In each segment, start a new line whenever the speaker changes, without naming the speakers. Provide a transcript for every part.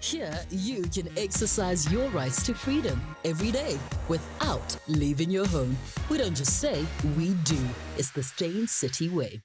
Here, you can exercise your rights to freedom every day without leaving your home. We don't just say, we do. It's the Stain City way.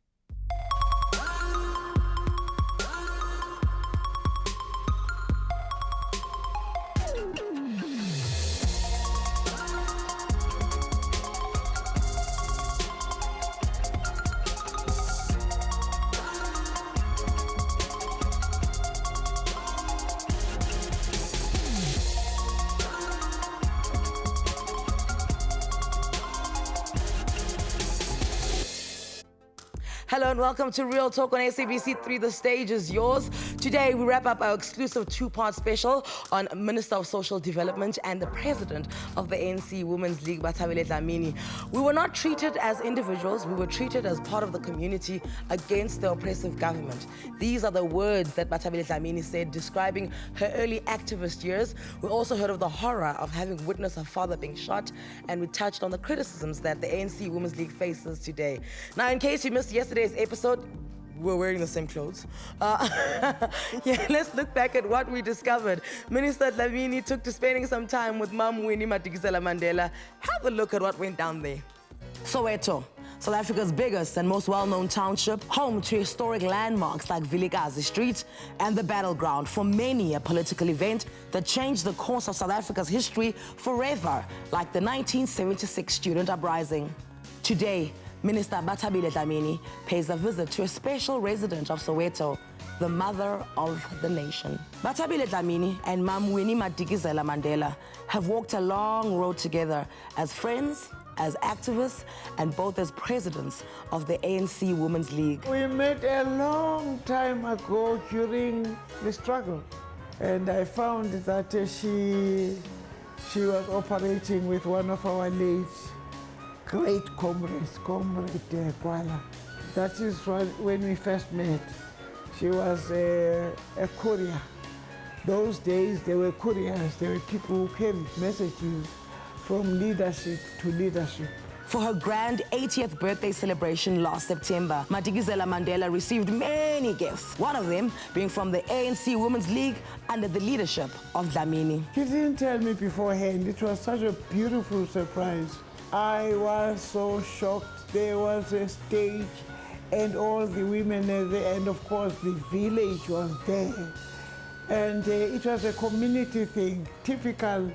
Hello and welcome to Real Talk on SABC 3. The stage is yours. Today we wrap up our exclusive two-part special on Minister of Social Development and the President of the ANC Women's League, Bathabile Dlamini. We were not treated as individuals, we were treated as part of the community against the oppressive government. These are the words that Bathabile Dlamini said describing her early activist years. We also heard of the horror of having witnessed her father being shot, and we touched on the criticisms that the ANC Women's League faces today. Now, in case you missed yesterday's episode, we're wearing the same clothes. Yeah, let's look back at what we discovered. Minister Dlamini took to spending some time with Mum Winnie Madikizela Mandela. Have a look at what went down there. Soweto, South Africa's biggest and most well-known township, home to historic landmarks like Vilikazi Street and the battleground for many a political event that changed the course of South Africa's history forever, like the 1976 student uprising. Today, Minister Bathabile Dlamini pays a visit to a special resident of Soweto, the mother of the nation. Bathabile Dlamini and Mum Winnie Madikizela Mandela have walked a long road together as friends, as activists, and both as presidents of the ANC Women's League.
We met a long time ago during the struggle, and I found that she was operating with one of our late great comrades, Comrade Nqakula. That is when we first met. She was a courier. Those days, there were couriers, there were people who carried messages from leadership to leadership.
For her grand 80th birthday celebration last September, Madikizela Mandela received many gifts, one of them being from the ANC Women's League under the leadership of Dlamini.
She didn't tell me beforehand. It was such a beautiful surprise. I was so shocked. There was a stage and all the women there, and of course the village was there. And it was a community thing, typical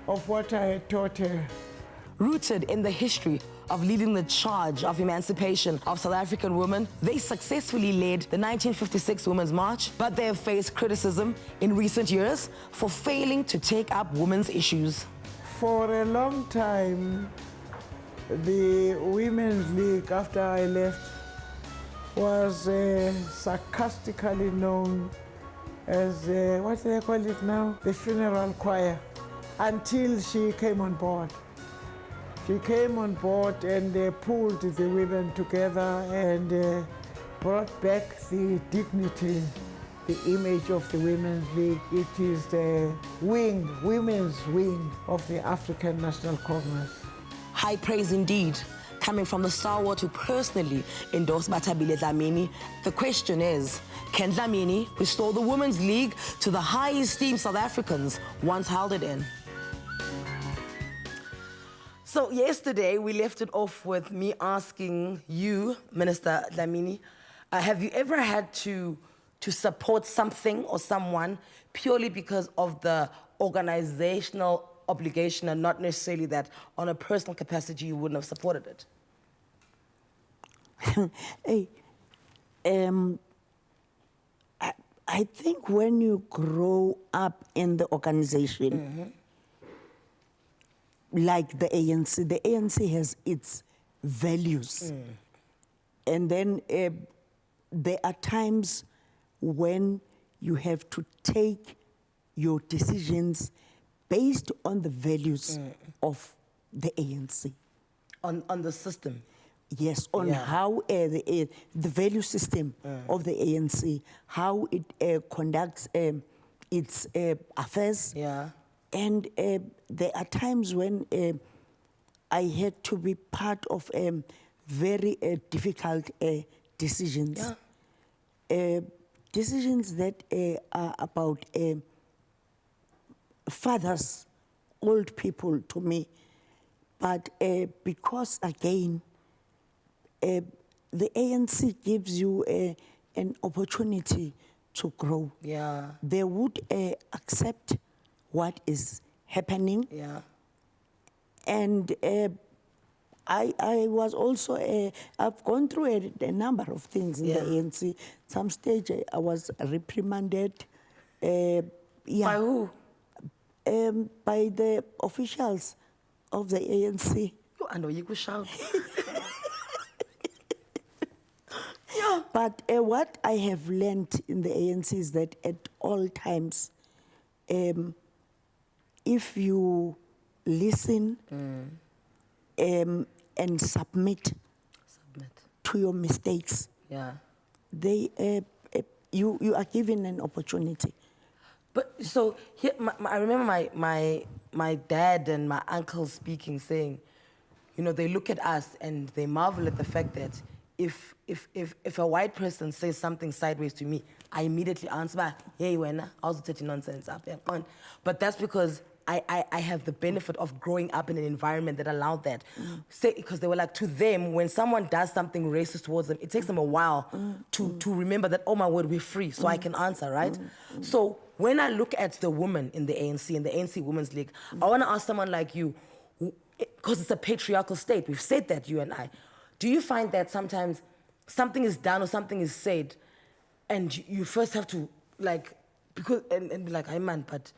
of what I had taught her.
Rooted in the history of leading the charge of emancipation of South African women, they successfully led the 1956 Women's March, but they have faced criticism in recent years for failing to take up women's issues.
For a long time, the Women's League, after I left, was sarcastically known as, what do they call it now? The funeral choir, until she came on board. She came on board and pulled the women together and brought back the dignity, the image of the Women's League. It is the women's wing of the African National Congress.
High praise indeed, coming from the stalwart who personally endorsed Bathabile Dlamini. The question is, can Dlamini restore the Women's League to the high esteem South Africans once held it in? So yesterday, we left it off with me asking you, Minister Dlamini, have you ever had to support something or someone purely because of the organizational obligation and not necessarily that on a personal capacity you wouldn't have supported it?
Hey, I think when you grow up in the organization, like the ANC has its values. And then there are times when you have to take your decisions based on the values of the ANC.
On the system?
Yes, on how the value system of the ANC, how it conducts its affairs.
Yeah.
And there are times when I had to be part of very difficult decisions.
Yeah.
Decisions that are about fathers, old people to me. But because, again, the ANC gives you an opportunity to grow.
Yeah.
They would accept what is happening.
Yeah.
And I was also, I've gone through a number of things in the ANC. Some stage I was reprimanded. Yeah.
By who?
By the officials of the ANC.
I know you could shout.
But what I have learned in the ANC is that at all times, if you listen and submit to your mistakes, you are given an opportunity.
But so here, I remember my dad and my uncle speaking, saying, you know, they look at us and they marvel at the fact that if a white person says something sideways to me, I immediately answer, hey, when I was taking nonsense up there. But that's because I have the benefit of growing up in an environment that allowed that. Because they were like, to them, when someone does something racist towards them, it takes them a while to remember that, oh my word, we're free, so I can answer, right? So when I look at the women in the ANC, in the ANC Women's League, I want to ask someone like you, because it's a patriarchal state, we've said that, you and I. Do you find that sometimes something is done or something is said, and you first have to, like, because, and be like, hey man, but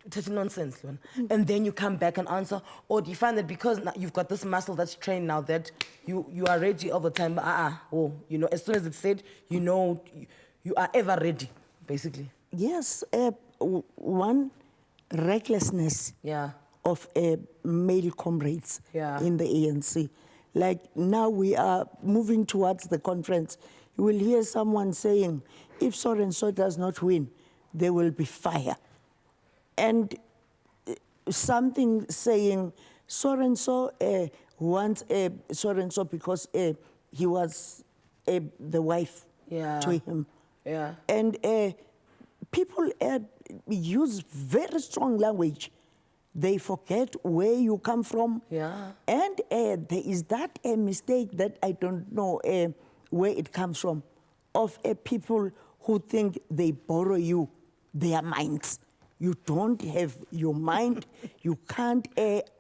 it's nonsense, and then you come back and answer? Or do you find that because now you've got this muscle that's trained now that you are ready all the time, but you know, as soon as it's said, you know, you are ever ready, basically?
Yes, one, recklessness of male comrades in the ANC. Like now we are moving towards the conference. You will hear someone saying, if so-and-so does not win, there will be fire. And something saying, so-and-so wants so-and-so because he was the wife to him.
Yeah.
And people use very strong language. They forget where you come from.
Yeah.
And there is that mistake that I don't know where it comes from, of people who think they borrow you their minds. You don't have your mind. You can't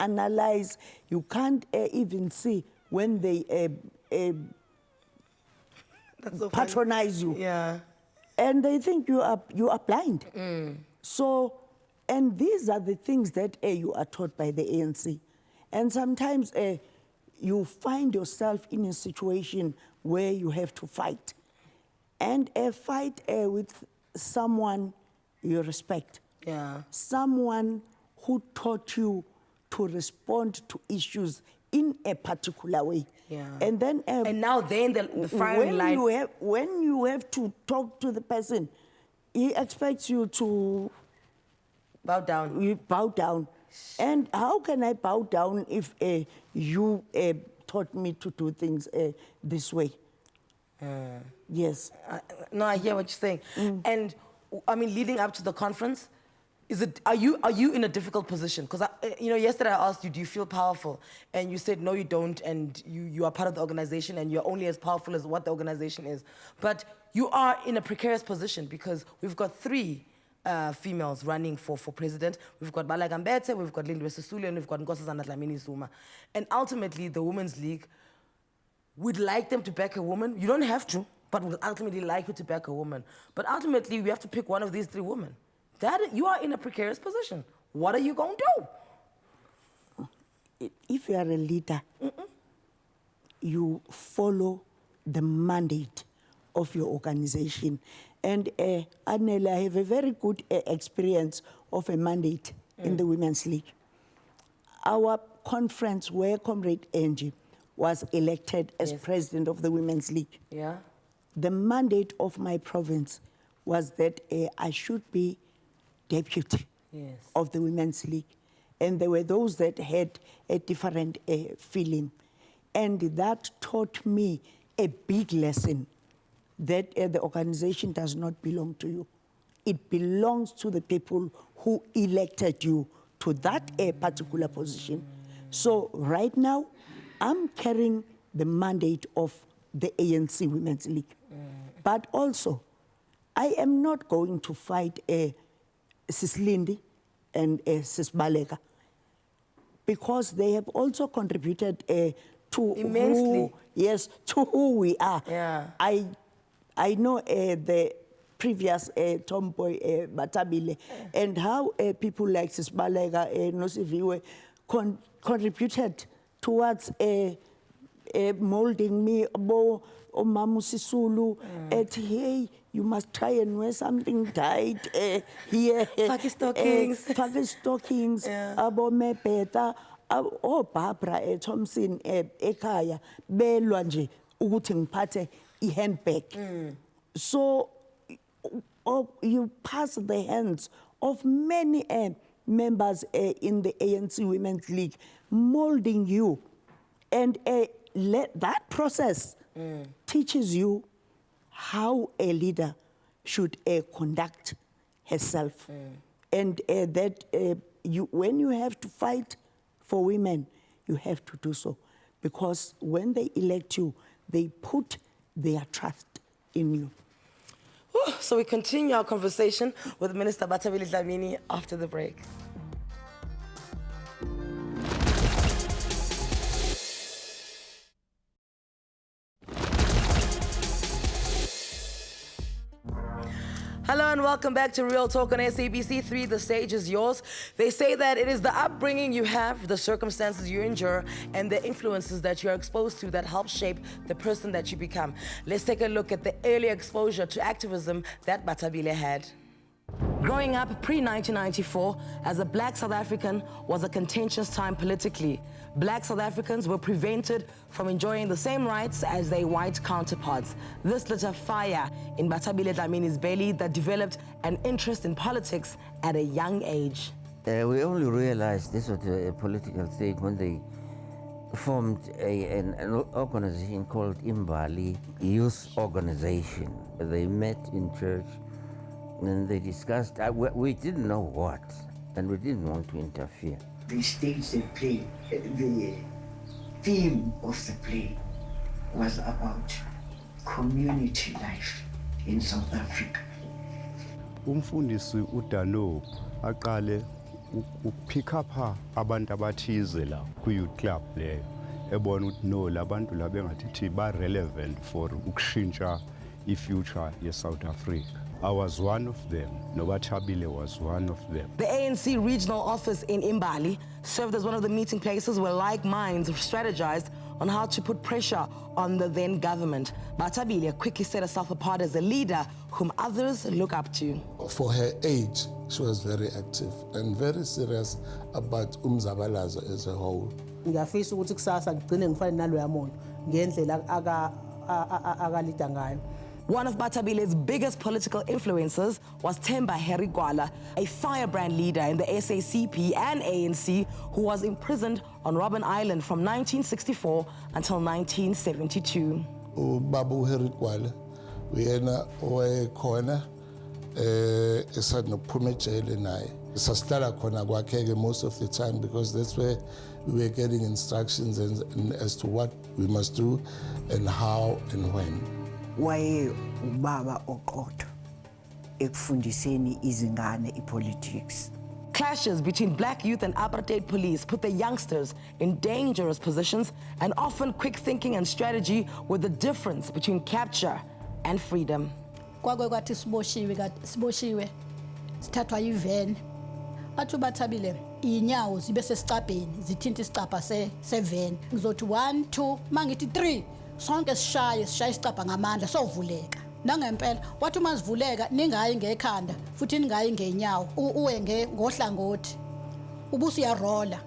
analyze. You can't even see when they
That's so
patronize
funny.
you.
Yeah.
And they think you are blind. So, and these are the things that you are taught by the ANC. And sometimes you find yourself in a situation where you have to fight. And fight with someone you respect.
Yeah.
Someone who taught you to respond to issues in a particular way.
Yeah.
And then
and now they're in the firing line.
When you have to talk to the person, he expects you to
bow down.
You bow down. And how can I bow down if you taught me to do things this way? Yes.
No, I hear what you're saying. And I mean, leading up to the conference, are you in a difficult position? Because you know, yesterday I asked you, do you feel powerful? And you said no, you don't, and you are part of the organization, and you're only as powerful as what the organization is. But you are in a precarious position because we've got 3 females running for president. We've got Bala Gambete, we've got Lindwe Sisulu, and we've got Nqakula Dlamini Zuma. And ultimately, the Women's League would like them to back a woman. You don't have to, but would ultimately like you to back a woman. But ultimately, we have to pick one of these 3 women. You are in a precarious position. What are you going to
do? If you are a leader, you follow the mandate of your organization. And Anele, I have a very good experience of a mandate in the Women's League. Our conference where Comrade Angie was elected as president of the Women's League.
Yeah.
The mandate of my province was that I should be deputy of the Women's League. And there were those that had a different feeling. And that taught me a big lesson, that the organization does not belong to you. It belongs to the people who elected you to that particular position. So right now, I'm carrying the mandate of the ANC Women's League. But also, I am not going to fight Sis Lindy and Sis Baleka, because they have also contributed to
immensely.
To who we are.
Yeah.
I know the previous tomboy Bathabile, and how people like Sis Baleka, Nosiviwe contributed towards molding me, Mamu Sisulu, hey, you must try and wear something tight here.
Fake stockings.
Fake stockings,
Yeah.
abo mepeta, Barbara Thompson ekhaya, belwa nje ukuthi ngiphathe i-handbag. So you pass the hands of many members in the ANC Women's League, molding you. And that process teaches you how a leader should conduct herself. And that when you have to fight for women, you have to do so. Because when they elect you, they put their trust in you.
So we continue our conversation with Minister Bathabile Dlamini after the break. Hello and welcome back to Real Talk on SABC 3. The stage is yours. They say that it is the upbringing you have, the circumstances you endure, and the influences that you're exposed to that help shape the person that you become. Let's take a look at the early exposure to activism that Bathabile had. Growing up pre-1994 as a black South African was a contentious time politically. Black South Africans were prevented from enjoying the same rights as their white counterparts. This lit a fire in Bathabile Dlamini's belly that developed an interest in politics at a young age.
We only realized this was a political thing when they formed an organization called Imbali Youth Organization. They met in church and they discussed, we didn't know what, and we didn't want to interfere.
The stage they play, the theme of the play was about community life in South Africa.
Umfundisi uDano aqale pick up abantu abathize la ku youth club leyo ebona ukuthi no labantu la bengathi ba relevant for ukushintsha ifuture ye South Africa. I was one of them. Bathabile was one of them.
The ANC regional office in Imbali served as one of the meeting places where like minds strategized on how to put pressure on the then government. Bathabile quickly set herself apart as a leader whom others look up to.
For her age, she was very active and very serious about umzabalazo as a whole.
Ngiyafisa ukuthi kusasa ngigcine ngifane naloya muntu ngendlela akalida ngayo.
One of Bathabile's biggest political influences was Themba Herigwala, a firebrand leader in the SACP and ANC who was imprisoned on Robben Island from 1964 until 1972.
Babu Herigwala, uyena owayekhona esanophuma ejele naye. Sasihlala khona kwakheke most of the time because that's where we were getting instructions as to what we must do and how and when.
Waye ubaba oqotho ekufundiseni izingane ipolitics.
Clashes between black youth and apartheid police put the youngsters in dangerous positions, and often quick thinking and strategy were the difference between capture and freedom.
Kwake kwathi siboshiwe sithathwa yiveni athi uBathabile inyawo zibe sesicabheni zithinta isicapha seveni ngizothi 1 2 mangithi 3 sonke sishaye isicapha ngamandla sovuleka nangempela wathi uma sivuleka ningayi ngekhanda futhi ningayi ngenyawo uwenge ngohlangothi ubusi yarola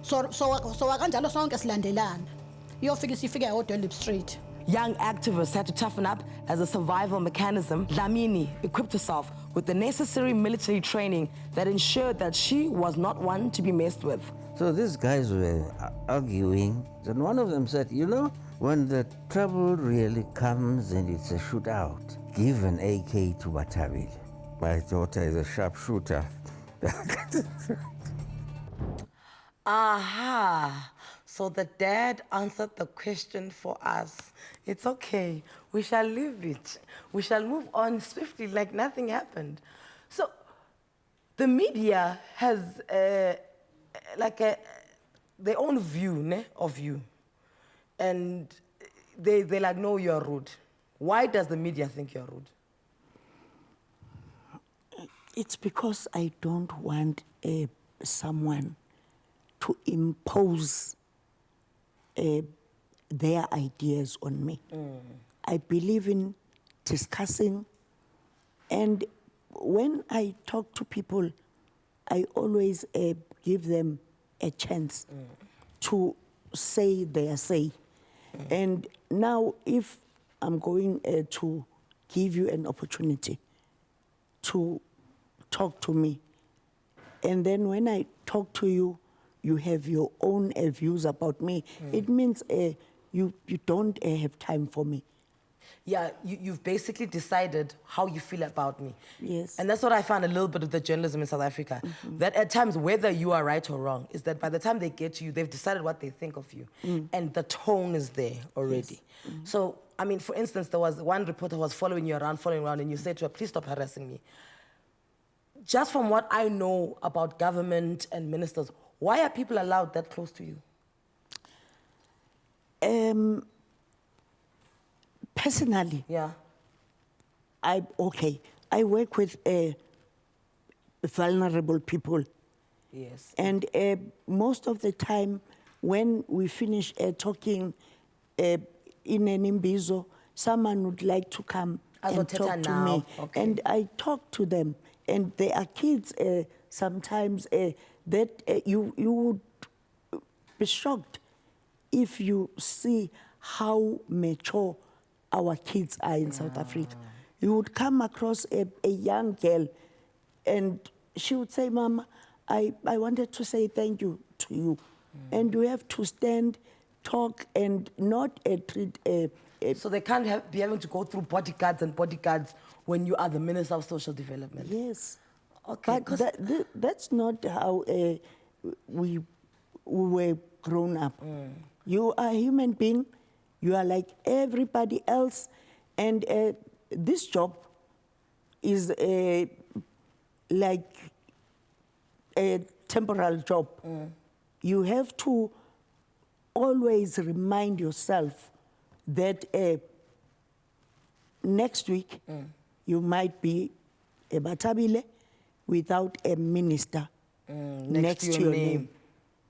so kanjalo sonke silandelana iyofika sifike eHodolip Street.
Young activists had to toughen up as a survival mechanism. Dlamini equipped herself with the necessary military training that ensured that she was not one to be messed with.
So these guys were arguing, and one of them said, you know, when the trouble really comes and it's a shootout, give an AK to Bathabile. My daughter is a sharpshooter.
Aha. So the dad answered the question for us. It's okay. We shall leave it. We shall move on swiftly like nothing happened. So the media has their own view of you. And they're like, no, you're rude. Why does the media think you're rude?
It's because I don't want someone to impose their ideas on me. I believe in discussing, and when I talk to people, I always give them a chance to say their say. And now, if I'm going to give you an opportunity to talk to me, and then when I talk to you, you have your own views about me, it means you don't have time for me.
Yeah, you've basically decided how you feel about me.
Yes.
And that's what I found a little bit of the journalism in South Africa. That at times, whether you are right or wrong, is that by the time they get to you, they've decided what they think of you. And the tone is there already.
Yes.
So, I mean, for instance, there was one reporter who was following you around, and you said to her, please stop harassing me. Just from what I know about government and ministers, why are people allowed that close to you?
Personally,
Yeah.
I work with vulnerable people.
Yes.
And most of the time, when we finish talking in an imbizo, someone would like to come and talk to me.
Okay.
And I talk to them. And there are kids sometimes that you would be shocked if you see how mature our kids are in South Africa. You would come across a young girl and she would say, Mama, I wanted to say thank you to you. And you have to stand, talk, and not treat...
So they can't be having to go through bodyguards and bodyguards when you are the Minister of Social Development?
Yes.
Okay.
But that's not how we were grown up. You are a human being. You are like everybody else. And this job is like a temporal job. You have to always remind yourself that next week you might be a Bathabile without a minister next to your name.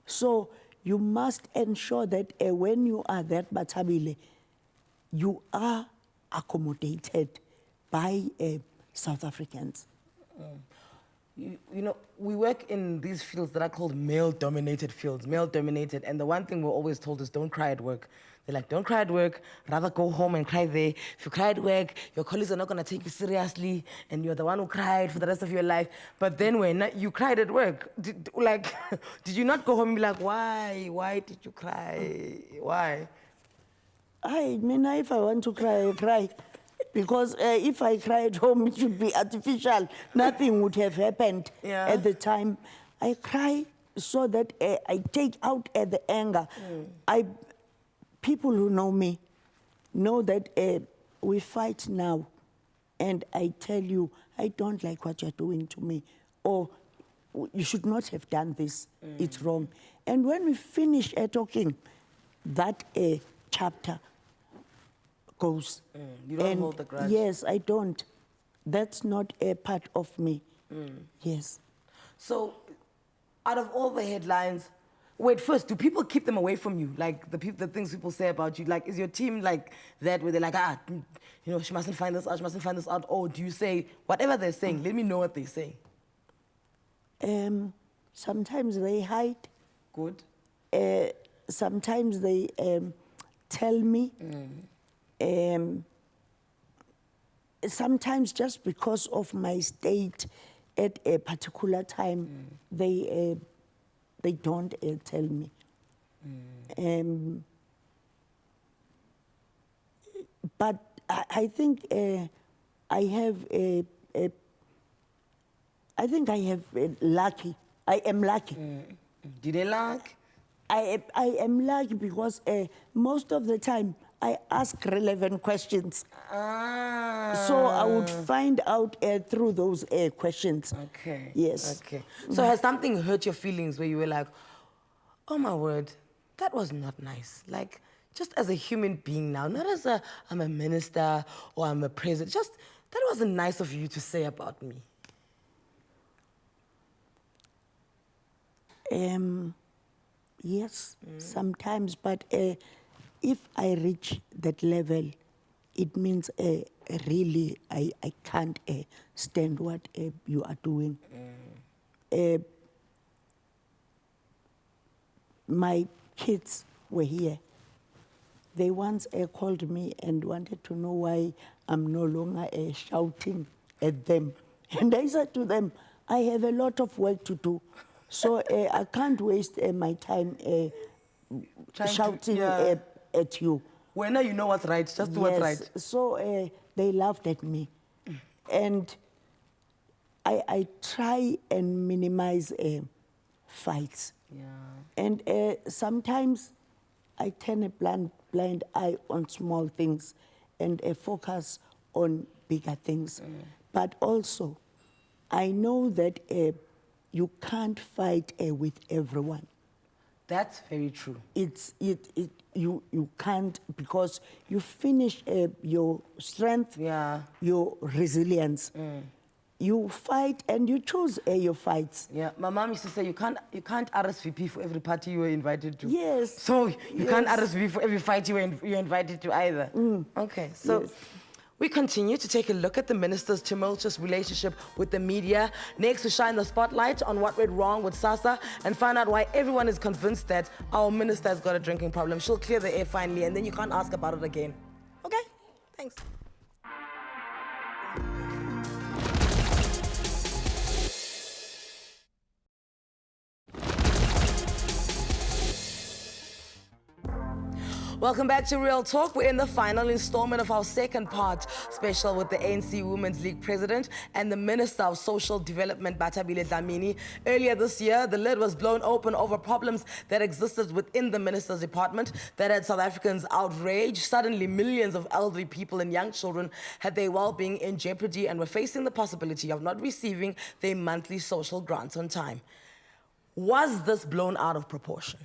So you must ensure that when you are that Bathabile, you are accommodated by South Africans.
You know, we work in these fields that are called male-dominated fields, male-dominated, and the one thing we're always told is don't cry at work. They're like, don't cry at work, rather go home and cry there. If you cry at work, your colleagues are not going to take you seriously, and you're the one who cried for the rest of your life. But then when you cried at work, did you not go home and be like, why? Why did you cry? Why?
I mean, if I want to cry, I cry. Because if I cry at home, it should be artificial. Nothing would have happened at the time. I cry so that I take out the anger. People who know me know that we fight now. And I tell you, I don't like what you're doing to me. Or you should not have done this. It's wrong. And when we finish talking, that chapter goes.
You don't hold the grudge?
Yes, I don't. That's not a part of me. Yes.
So, out of all the headlines, wait, first, do people keep them away from you? Like, the things people say about you? Like, is your team like that, where they're like, you know, she mustn't find this out, she mustn't find this out? Or do you say, whatever they're saying, let me know what they say?
Sometimes they hide.
Good.
Sometimes they tell me. Sometimes just because of my state at a particular time, they don't tell me. But I think I I think I have lucky. I am lucky.
Did they like?
I am lucky because most of the time I ask relevant questions. So I would find out through those questions.
Okay.
Yes.
Okay. So has something hurt your feelings where you were like, oh my word, that was not nice? Like, just as a human being now, not as I'm a minister or I'm a president, just that wasn't nice of you to say about me.
Yes, sometimes, but if I reach that level, it means really I can't stand what you are doing. My kids were here. They once called me and wanted to know why I'm no longer shouting at them. And I said to them, I have a lot of work to do. So I can't waste my time shouting at you.
When you know what's right, just do what's right.
So they laughed at me. And I try and minimize fights.
Yeah.
And sometimes I turn a blind eye on small things and focus on bigger things. But also, I know that you can't fight with everyone.
That's very true.
You can't, because you finish your strength, your resilience. You fight and you choose your fights.
Yeah, my mom used to say you can't RSVP for every party you were invited to.
Yes.
So you can't RSVP for every fight you're invited to either. Okay, so we continue to take a look at the minister's tumultuous relationship with the media. Next, we shine the spotlight on what went wrong with SASSA and find out why everyone is convinced that our minister has got a drinking problem. She'll clear the air finally, and then you can't ask about it again. Okay, thanks. Welcome back to Real Talk. We're in the final installment of our second part special with the ANC Women's League President and the Minister of Social Development, Bathabile Dlamini. Earlier this year, the lid was blown open over problems that existed within the Minister's department that had South Africans outraged. Suddenly, millions of elderly people and young children had their well-being in jeopardy and were facing the possibility of not receiving their monthly social grants on time. Was this blown out of proportion?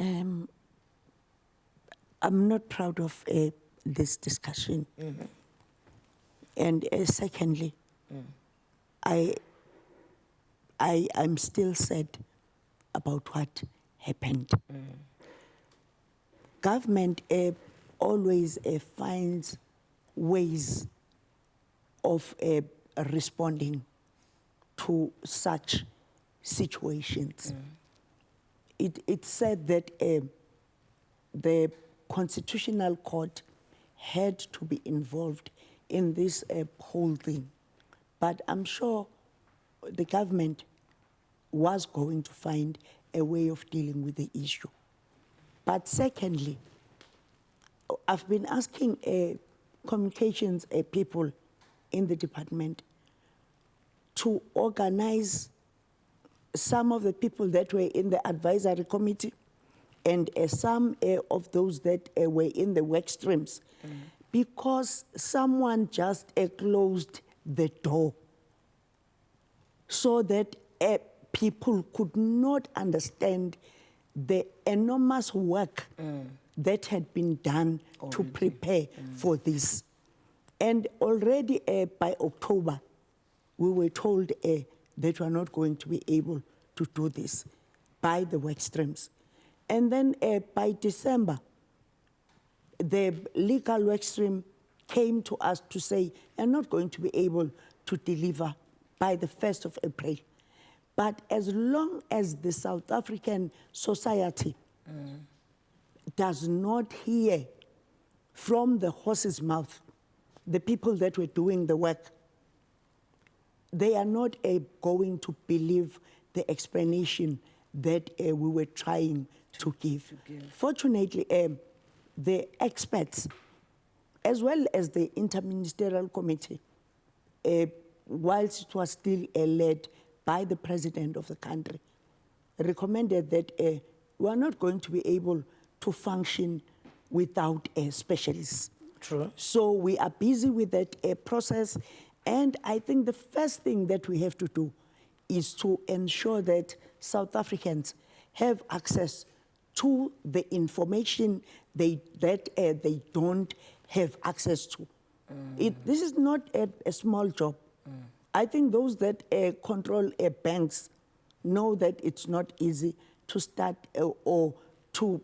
I'm not proud of this discussion. And secondly, I'm still sad about what happened. Government always finds ways of responding to such situations. It's said that the Constitutional Court had to be involved in this whole thing. But I'm sure the government was going to find a way of dealing with the issue. But secondly, I've been asking communications people in the department to organize some of the people that were in the advisory committee and some of those that were in the work streams, because someone just closed the door so that people could not understand the enormous work that had been done to prepare for this. And already by October, we were told that we are not going to be able to do this by the work streams. And then by December, the legal work stream came to us to say, you're not going to be able to deliver by the 1st of April. But as long as the South African society does not hear from the horse's mouth, the people that were doing the work, they are not going to believe the explanation that we were trying to give. Fortunately, the experts, as well as the Interministerial Committee, whilst it was still led by the president of the country, recommended that we are not going to be able to function without specialists.
True.
So we are busy with that process, and I think the first thing that we have to do is to ensure that South Africans have access to the information that they don't have access to. This is not a small job. I think those that control banks know that it's not easy to start or to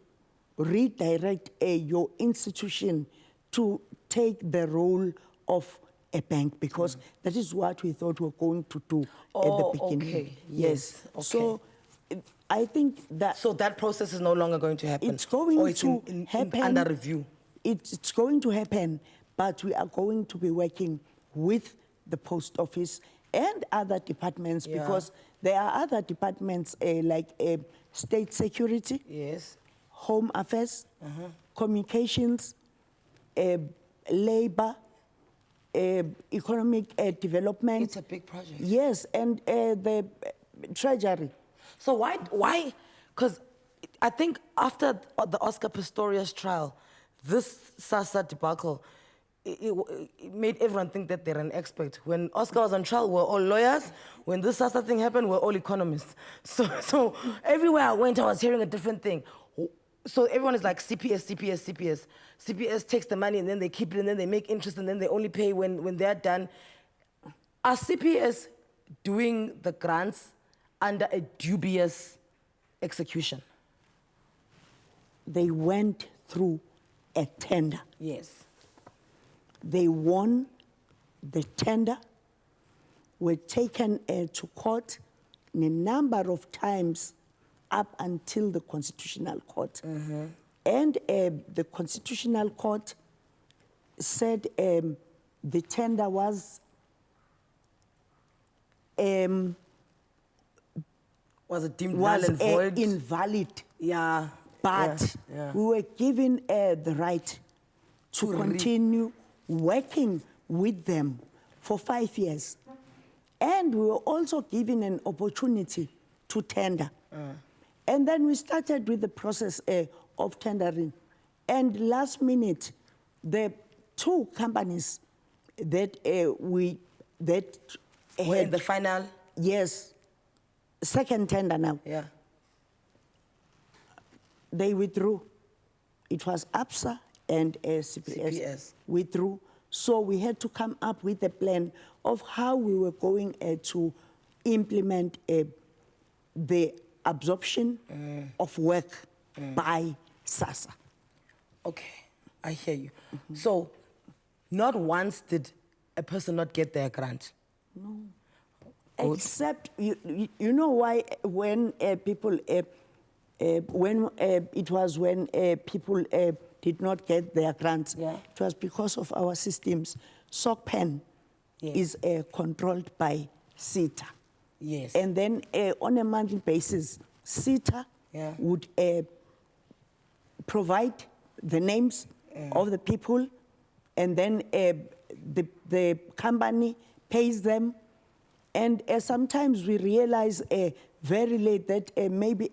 redirect your institution to take the role of a bank, because that is what we thought we were going to do at the beginning.
Okay.
Yes.
Okay.
So I think that...
So that process is no longer going to happen?
It's going
or it's
to
in
happen.
under review?
It's going to happen, but we are going to be working with the post office and other departments, because there are other departments like state security,
yes,
home affairs, communications, labor, economic development.
It's a big project.
Yes, and the treasury.
So why? Because I think after the Oscar Pistorius trial, this SASSA debacle, it made everyone think that they're an expert. When Oscar was on trial, we're all lawyers. When this SASSA thing happened, we're all economists. So everywhere I went, I was hearing a different thing. So everyone is like CPS, CPS, CPS. CPS takes the money and then they keep it and then they make interest and then they only pay when they're done. Are CPS doing the grants under a dubious execution?
They went through a tender.
Yes.
They won the tender, were taken to court a number of times up until the Constitutional Court. And the Constitutional Court said the tender was
it deemed null and void?
Invalid.
Yeah.
But we were given the right to continue working with them for 5 years. And we were also given an opportunity to tender. And then we started with the process of tendering. And last minute, the two companies that were
in the final?
Yes, second tender now.
Yeah.
They withdrew. It was ABSA and CPS withdrew. So we had to come up with a plan of how we were going to implement the absorption of work by SASSA.
Okay, I hear you. So not once did a person not get their grant?
No. Except, you know why when people, when people did not get their grants, it was because of our systems. SOCPEN is controlled by SETA.
Yes.
And then on a monthly basis, SETA would provide the names of the people, and then the company pays them. And sometimes we realize very late that maybe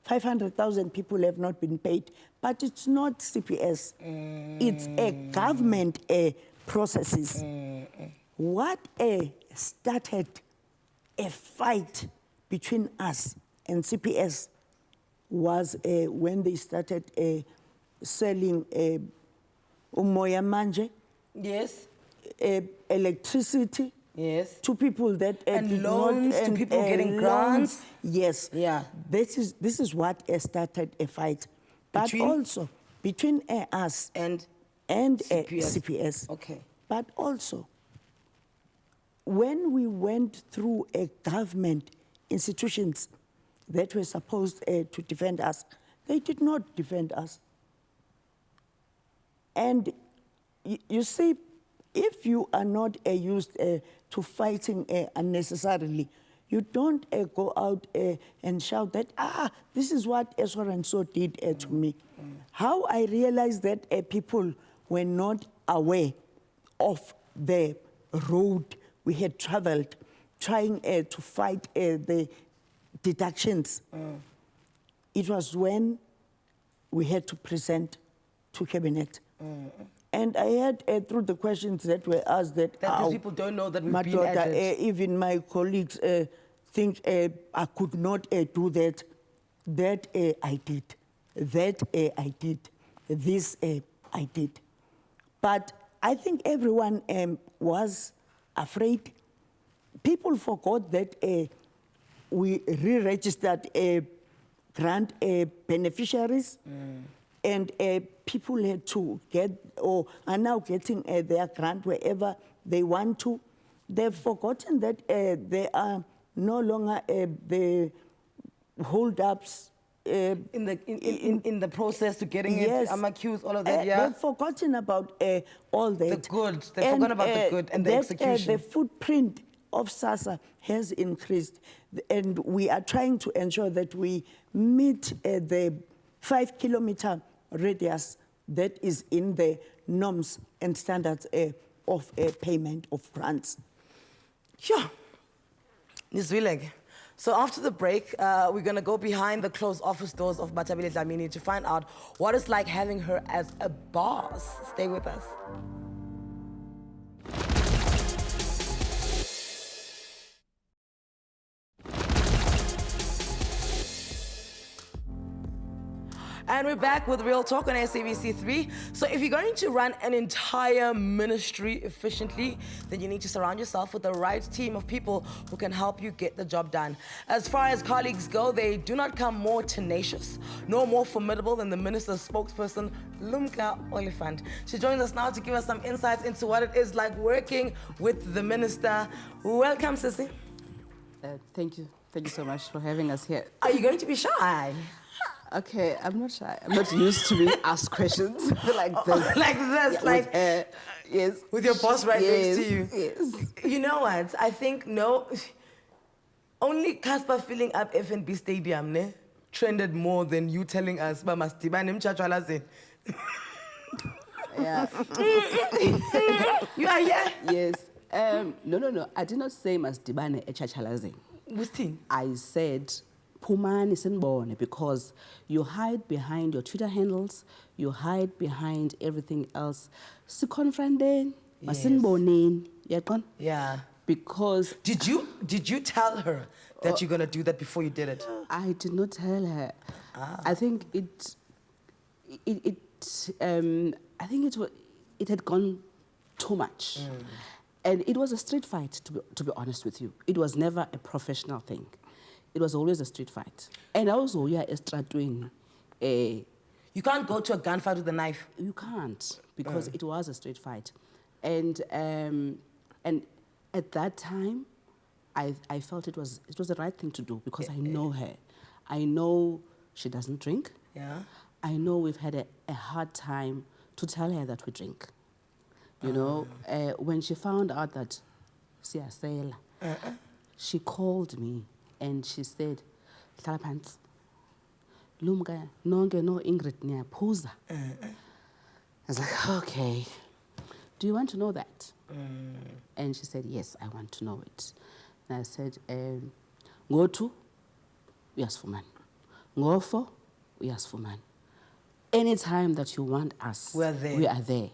500,000 people have not been paid, but it's not CPS. It's a government processes. What started a fight between us and CPS was when they started selling umoya manje.
Yes.
Electricity.
Yes.
To people that
and loans to people getting grants.
Yes.
Yeah.
This is what started a fight, but also between us and CPS.
Okay.
But also, when we went through a government institutions that were supposed to defend us, they did not defend us. And you see, if you are not used to fighting unnecessarily, you don't go out and shout that, this is what so and so did to me. How I realized that people were not aware of the road we had traveled, trying to fight the deductions. It was when we had to present to cabinet. And I heard through the questions that were asked that
these people don't know that we've been
Madoda,
added.
even my colleagues think I could not do that. That I did. That I did. This I did. But I think everyone was afraid. People forgot that we re-registered grant beneficiaries, and people had to get, or are now getting their grant wherever they want to. They've forgotten that there are no longer the hold-ups.
In the process to getting
Yes.
it, I'm accused, all of that, yeah?
They've forgotten about all that.
The good. They've forgotten about the good and the execution.
The footprint of SASSA has increased, and we are trying to ensure that we meet the 5-kilometer radius that is in the norms and standards of payment of grants.
Sure. Nosiviwe. So after the break, we're going to go behind the closed office doors of Bathabile Dlamini to find out what it's like having her as a boss. Stay with us. And we're back with Real Talk on SABC 3. So if you're going to run an entire ministry efficiently, then you need to surround yourself with the right team of people who can help you get the job done. As far as colleagues go, they do not come more tenacious, no more formidable than the minister's spokesperson, Lumka Olifant. She joins us now to give us some insights into what it is like working with the minister. Welcome, Sissy.
Thank you. Thank you so much for having us here.
Are you going to be shy?
Okay, I'm not shy. I'm not used to being asked questions like this.
Like this,
Yeah,
like...
yes.
With your boss right next to you.
Yes.
You know what? I think, only Casper filling up FNB Stadium trended more than you telling us, "Ba masdibane emtshwatshwalazi."
Yeah.
You are here?
Yes. No. I did not say masdibane echachalazing.
Wustin?
I said Pumani Sinbone, because you hide behind your Twitter handles, you hide behind everything else. Sikonfranden, masinbonen, yakon?
Yeah.
Because
did you tell her that you're gonna do that before you did it?
I did not tell her. I think it had gone too much. And it was a street fight, to be honest with you. It was never a professional thing. It was always a street fight. And also, yeah, estradwin.
You can't go to a gunfight with a knife.
You can't, because it was a street fight. And at that time, I felt it was the right thing to do, because I know her. I know she doesn't drink.
Yeah.
I know we've had a hard time to tell her that we drink. You know, when she found out that siyasela, she called me and she said, "Hlala phansi. Lumka nonke no Ingrid niyaphuza." I was like, okay. Do you want to know that? And she said, yes, I want to know it. And I said, Nquthu, uyasifumana. Ngofo, uyasifumana. Anytime that you want us,
we are there.
We are there.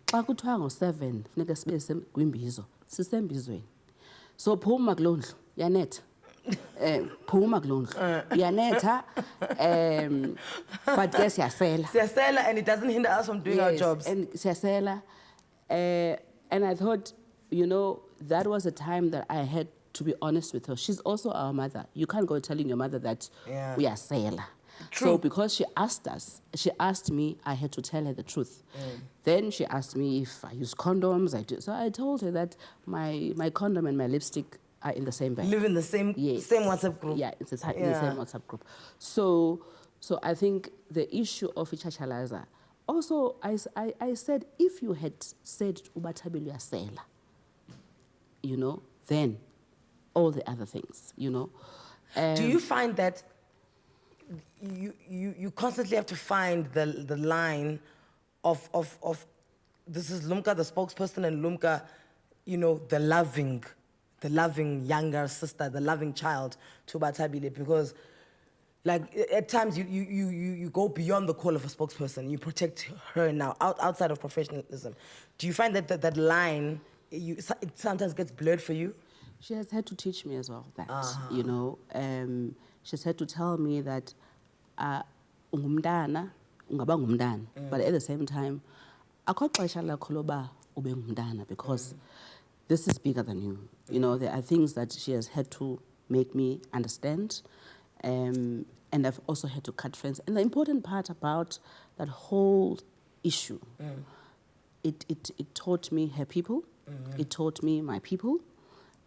Xa kuthiwa ngo-7 funeka sibe kwimbizo, sisembizweni. So phuma kuloo ndlu, yanetha. Phuma kuloo ndlu, yanetha. But yes, siyasela.
Siyasela, and it doesn't hinder us from doing our jobs.
And siyasela. And I thought, you know, that was a time that I had to be honest with her. She's also our mother. You can't go telling your mother that we are sela.
True.
So because she asked me, I had to tell her the truth. Then she asked me if I use condoms. So I told her that my condom and my lipstick are in the same bag.
Live in the same WhatsApp group.
Yeah, it's in the same WhatsApp group. So I think the issue of ichachalaza. Also, I said, if you had said Bathabile Dlamini, you know, then all the other things, you know.
Do you find that you constantly have to find the line of this is Lumka, the spokesperson, and Lumka, you know, the loving younger sister, the loving child to Bathabile, because like at times you go beyond the call of a spokesperson. You protect her now outside of professionalism. Do you find that line, it sometimes gets blurred for you?
She has had to teach me as well that, you know, she's had to tell me that ungumntana, ungaba ngumntana, but at the same time, akho xesha lakho loba ube ngumntana, because this is bigger than you. You know, there are things that she has had to make me understand, and I've also had to cut friends. And the important part about that whole issue, it taught me her people, it taught me my people.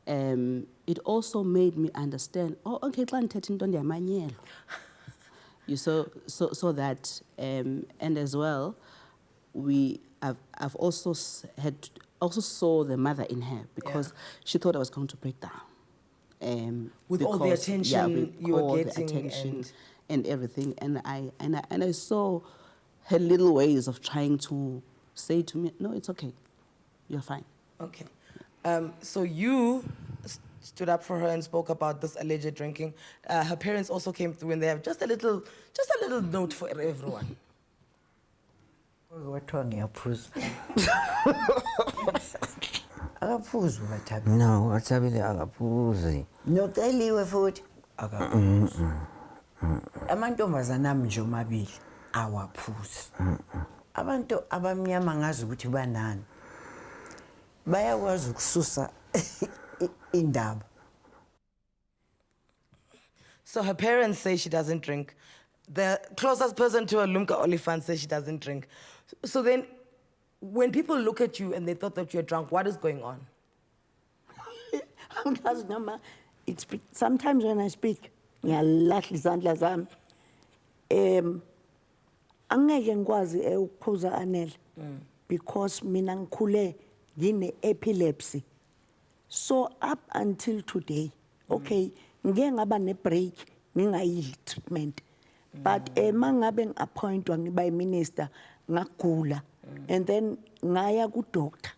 It also made me understand, oh, okay, you so that and as well, I've also saw the mother in her, because she thought I was going to break down.
With all the attention you were getting,
the attention and everything, and I saw her little ways of trying to say to me, no, it's okay, you're fine.
Okay. So you stood up for her and spoke about this alleged drinking. Her parents also came through, and they have just a little note for everyone.
What one yaphuza? Akaphuzi Bathabile.
No, Bathabile akaphuzi.
Noceliwe futhi akaphuzi. Amantombazana ami nje omabili awaphuzi. Abantu abamnyama ngazi ukuthi banani. Bayakwazi ukususa indaba.
So her parents say she doesn't drink. The closest person to her, Lumka Olifant, says she doesn't drink. So then, when people look at you and they thought that you're drunk, what is going on?
Sometimes when I speak, angeke ngikwazi ukuphuza Anele, because mina ngikhule ngine epilepsy. So up until today, okay, ngeke ngaba ne break ngingayidli treatment. But mangabe ngiappointwa ngiba minister ngagula, and then ngaya ku doctor.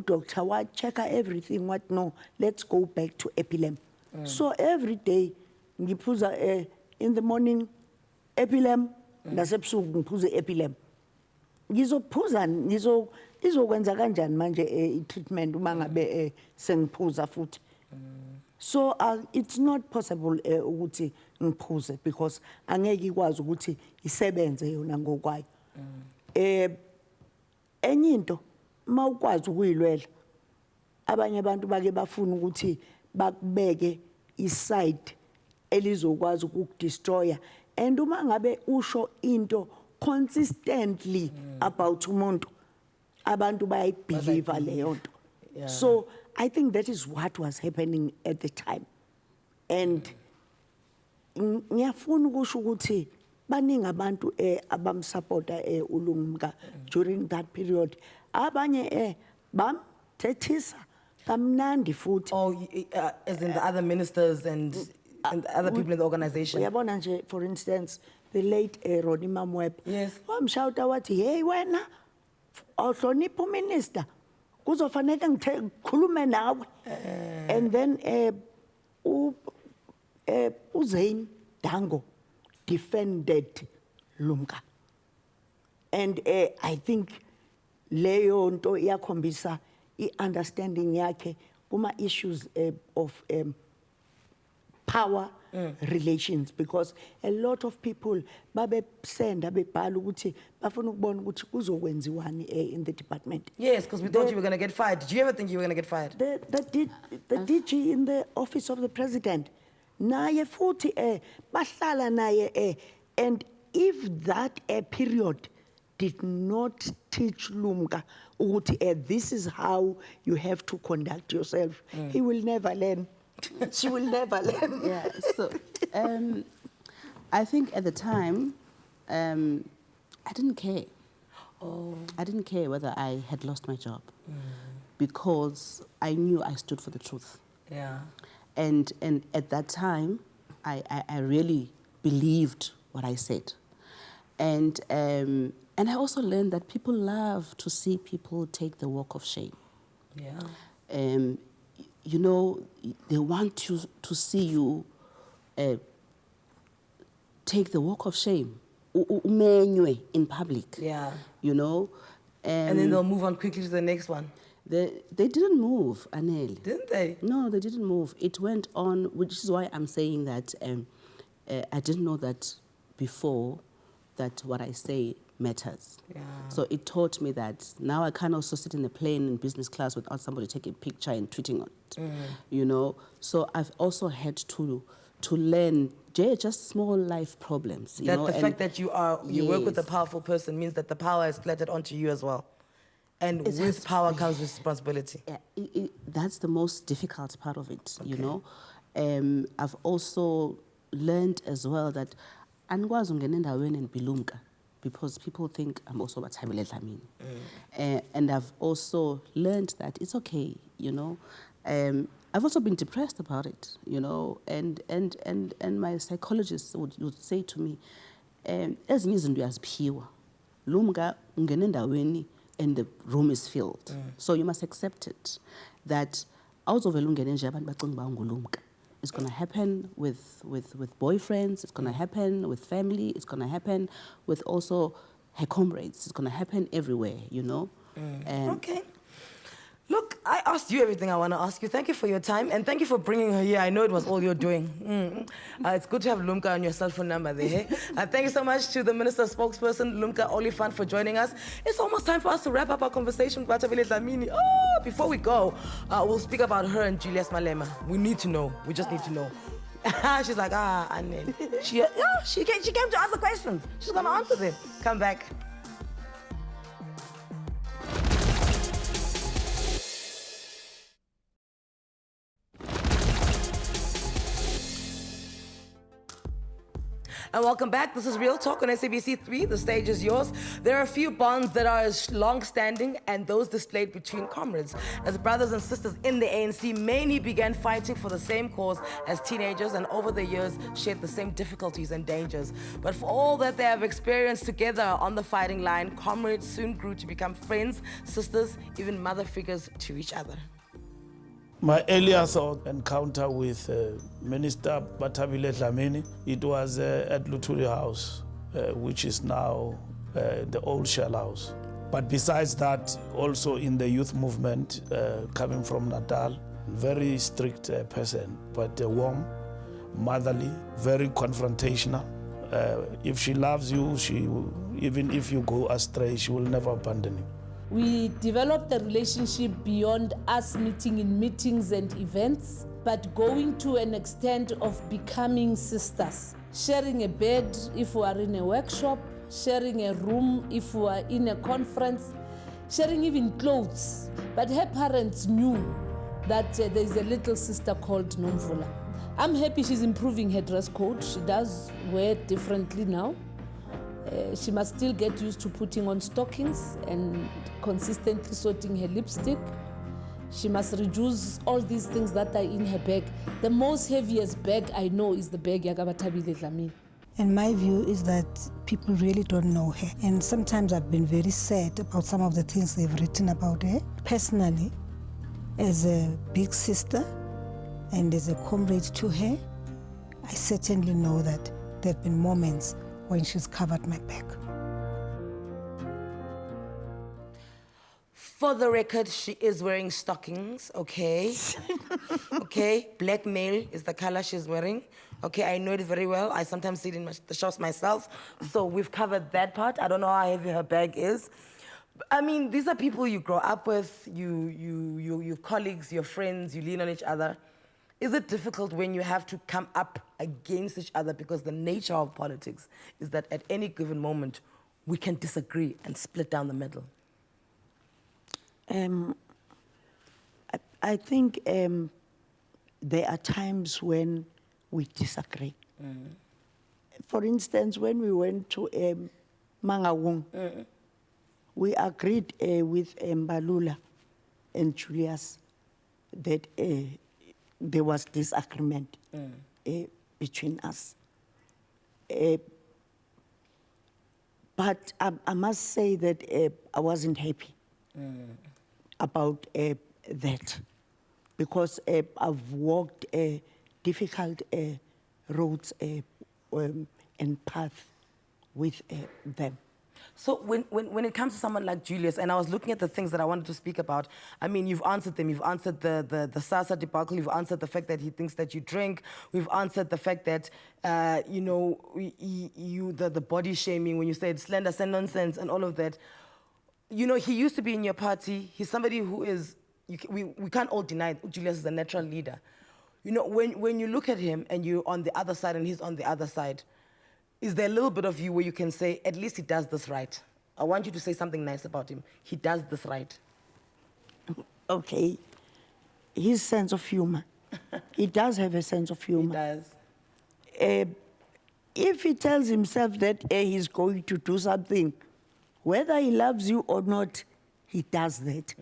Doctor wa check everything, what no, let's go back to epilem. So every day ngiphuza in the morning epilem, nasebusuku ngiphuza epilem. Ngizophuza izokwenza kanjani manje treatment uma ngabe sengiphuza futhi. So it's not possible ukuthi ngiphuze, because angeke ikwazi ukuthi isebenze yona ngokwayo. Enye into mawukwazi ukuyilwela, abanye abantu bake bafuna ukuthi bakubeke iside elizokwazi ukudestroya, and uma ngabe usho into consistently about umuntu, abantu bayibelieve leyo nto. So I think that is what was happening at the time. And ngiyafuna ukusho ukuthi baningi abantu abamsupporta uLumka during that period. Abanye bamthethisa kamnandi futhi.
Oh, as in the other ministers and other people in the organization.
Uyabona nje, for instance, the late Ronnie Mamweb.
Yes.
Wamshouta wathi, hey wena awuhlonipha uminister, kuzofanele ngikhulume nawe. And then uZane Dango defended Lumka. And I think leyo nto iyakhombisa i-understanding yakhe kuma issues of power relations, because a lot of people babesenda bebhala ukuthi bafuna ukubona ukuthi kuzokwenziwani in the department.
Yes, because we thought you were going to get fired. Did you ever think you were going to get fired?
The DG in the office of the president, naye futhi bahlala naye, and if that period did not teach Lumka ukuthi this is how you have to conduct yourself, he will never learn. She will never learn.
Yeah, so I think at the time, I didn't care. Oh. I didn't care whether I had lost my job, because I knew I stood for the truth.
Yeah.
And at that time, I really believed what I said. And I also learned that people love to see people take the walk of shame.
Yeah.
you know, they want to see you take the walk of shame, umenywe in public.
Yeah.
You know.
And then they'll move on quickly to the next one.
They didn't move, Anele.
Didn't they?
No, they didn't move. It went on, which is why I'm saying that I didn't know that before, that what I say matters.
Yeah.
So it taught me that now I can't also sit in a plane in business class without somebody taking a picture and tweeting on it. You know. So I've also had to learn just small life problems. You know,
the fact that you work with a
Yes.
powerful person means that the power is splattered onto you as well. And with power comes responsibility.
Yeah, that's the most difficult part of it, you know. I've also learned as well that angikwazi ungena endaweni ngibilumka because people think I'm also Bathabile Dlamini. And I've also learned that it's okay, you know. I've also been depressed about it, you know, and my psychologist would say to me, ezinye izinto uyaziphiwa. Lumka ungena endaweni and the room is filled. So you must accept it. That it's going to happen with boyfriends, it's going to happen with family, it's going to happen with also her comrades. It's going to happen everywhere, you know.
Okay. Look, I asked you everything I want to ask you. Thank you for your time, and thank you for bringing her here. I know it was all you're doing. It's good to have Lumka on your cell phone number there. Thank you so much to the Minister spokesperson, Lumka Olifant, for joining us. It's almost time for us to wrap up our conversation with Bathabile Dlamini. Oh, before we go, we'll speak about her and Julius Malema. We need to know. We just need to know. She's like, Anele. She came to ask the questions. She's going to answer them. Come back. And welcome back. This is Real Talk on SABC 3. The stage is yours. There are a few bonds that are long-standing and those displayed between comrades. As brothers and sisters in the ANC, many began fighting for the same cause as teenagers and over the years shared the same difficulties and dangers. But for all that they have experienced together on the fighting line, comrades soon grew to become friends, sisters, even mother figures to each other.
My earliest encounter with Minister Bathabile Dlamini, it was at Luthuli House, which is now the old Shell House. But besides that, also in the youth movement, coming from Natal, very strict person, but warm, motherly, very confrontational. If she loves you, even if you go astray, she will never abandon you.
We developed a relationship beyond us meeting in meetings and events, but going to an extent of becoming sisters. Sharing a bed if we are in a workshop, sharing a room if we are in a conference, sharing even clothes. But her parents knew that there is a little sister called Nomvula. I'm happy she's improving her dress code. She does wear it differently now. She must still get used to putting on stockings and consistently sorting her lipstick. She must reduce all these things that are in her bag. The most heaviest bag I know is the bag Yaga Bathabile Dlamini.
And my view is that people really don't know her. And sometimes I've been very sad about some of the things they've written about her. Personally, as a big sister and as a comrade to her, I certainly know that there have been moments when she's covered my back.
For the record, she is wearing stockings, okay? Okay, black male is the color she's wearing. Okay, I know it very well. I sometimes see it in the shops myself. So we've covered that part. I don't know how heavy her bag is. I mean, these are people you grow up with, your colleagues, your friends, you lean on each other. Is it difficult when you have to come up against each other because the nature of politics is that at any given moment we can disagree and split down the middle?
I think there are times when we disagree. For instance, when we went to Mangawung, we agreed with Mbalula and Julius that there was disagreement between us. But I must say that I wasn't happy about that. because I've walked difficult roads and paths with them.
So when it comes to someone like Julius, and I was looking at the things that I wanted to speak about, I mean, you've answered them. You've answered the SASA debacle. You've answered the fact that he thinks that you drink. We've answered the fact that, you know, the body shaming, when you said slender, nonsense, and all of that. You know, he used to be in your party. He's somebody who is, we can't all deny Julius is a natural leader. You know, when you look at him and you're on the other side and he's on the other side, is there a little bit of you where you can say, at least he does this right? I want you to say something nice about him. He does this right.
Okay. His sense of humor. He does have a sense of humor.
He does.
If he tells himself that he's going to do something, whether he loves you or not, he does that.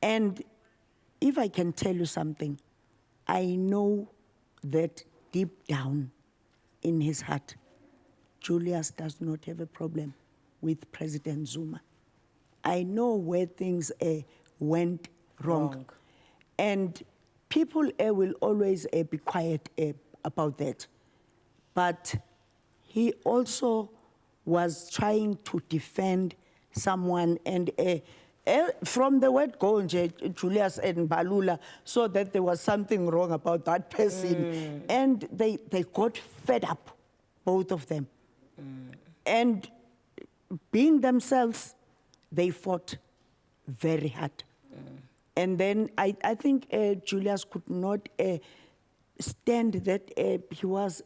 And if I can tell you something, I know that deep down in his heart, Julius does not have a problem with President Zuma. I know where things went wrong. And people will always be quiet about that. But he also was trying to defend someone, and from the word go, Julius and Mbalula saw that there was something wrong about that person. And they got fed up, both of them. And being themselves, they fought very hard. And then I think Julius could not stand that he was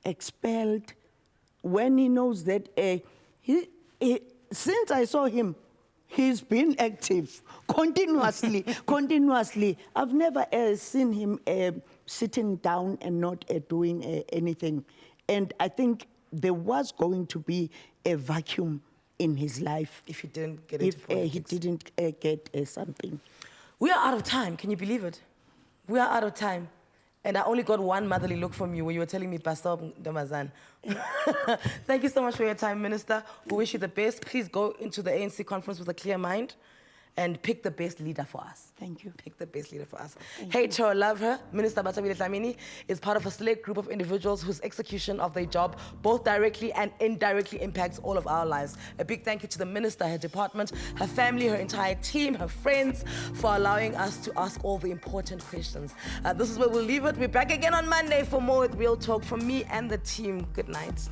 expelled when he knows that since I saw him, he's been active continuously, continuously. I've never seen him sitting down and not doing anything. And I think there was going to be a vacuum in his life
if he didn't get into politics.
If he didn't get something.
We are out of time. Can you believe it? We are out of time. And I only got one motherly look from you when you were telling me, Pastor Damazan. Thank you so much for your time, Minister. We wish you the best. Please go into the ANC conference with a clear mind and pick the best leader for us.
Thank you.
Pick the best leader for us. Hate her or love her, Minister Bathabile Dlamini is part of a select group of individuals whose execution of their job both directly and indirectly impacts all of our lives. A big thank you to the Minister, her department, her family, her entire team, her friends, for allowing us to ask all the important questions. This is where we'll leave it. We're back again on Monday for more with Real Talk from me and the team. Good night.